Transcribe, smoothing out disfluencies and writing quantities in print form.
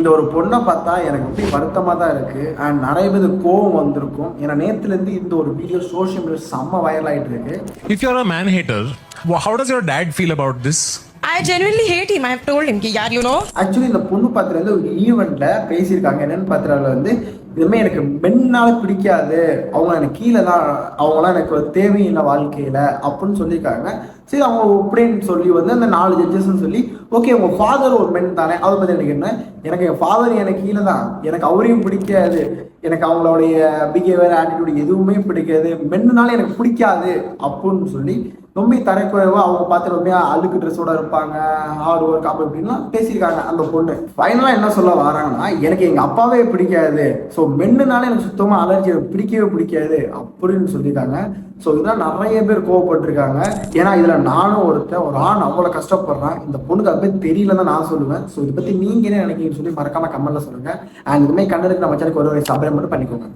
இந்த ஒரு பொண்ணை பார்த்தா எனக்கு எப்படி வருத்தமாக தான் இருக்குது. அண்ட் நிறைய பேர் கோவம் வந்திருக்கும். ஏன்னா நேற்றுலேருந்து இந்த ஒரு வீடியோ சோஷியல் மீடியா செம்ம வைரல் ஆகிட்டு இருக்கு. If you're a man hater, how does your dad feel about this? I genuinely hate him. I have told him, yaar, you know. Actually இந்த பொண்ணு பார்த்துட்டு ஒரு ஈவெண்ட்ல பேசியிருக்காங்க. என்னன்னு பார்த்துட்டு வந்து இதுமாதிரி எனக்கு பெண்ணால பிடிக்காது, அவங்க எனக்கு கீழே தான், அவங்களாம் எனக்கு தேவையில்லை வாழ்க்கையில அப்படின்னு சொல்லியிருக்காங்க. சரி, அவங்க அப்படின்னு சொல்லி வந்து அந்த 4 ஜட்ஜஸ்ன்னு சொல்லி, ஓகே உங்க ஃபாதர் ஒரு பெண் தானே, அதை பத்தி எனக்கு என்ன, எனக்கு என் ஃபாதர் எனக்கு கீழே தான், எனக்கு அவரையும் பிடிக்காது, எனக்கு அவங்களுடைய பிஹேவியர் ஆட்டிடியூட் எதுவுமே பிடிக்காது, மென்னுனால எனக்கு பிடிக்காது அப்படின்னு சொல்லி ரொம்ப தரைக்குறைவா அவங்க பார்த்து ரொம்ப அழுக்கு ட்ரெஸ்ஸோட இருப்பாங்க, ஹார்ட் ஒர்க் அப்போ இப்படின்லாம் பேசியிருக்காங்க அந்த பொண்ணு. ஃபைனலாக என்ன சொல்ல வராங்கன்னா, எனக்கு எங்கள் அப்பாவே பிடிக்காது, ஸோ மென்னுனால எனக்கு சுத்தமாக அலர்ஜி, பிடிக்கவே பிடிக்காது அப்படின்னு சொல்லியிருக்காங்க. ஸோ இதெல்லாம் நிறைய பேர் கோவப்பட்டிருக்காங்க. ஏன்னா இதில் நானும் ஒரு ஆண் அவ்வளோ கஷ்டப்படுறான். இந்த பொண்ணுக்கு அதை பற்றி தெரியல தான் நான் சொல்லுவேன். ஸோ இதை பற்றி நீங்கள் என்ன நினைக்கிறீங்கன்னு சொல்லி மறக்காம கமெண்ட்ல சொல்லுங்கள். அண்ட் இதுமாதிரி கண்டதுக்கு நம்ம சேனலுக்கு ஒரு சப்ஸ்கிரைப் மட்டும் பண்ணிக்கோங்க.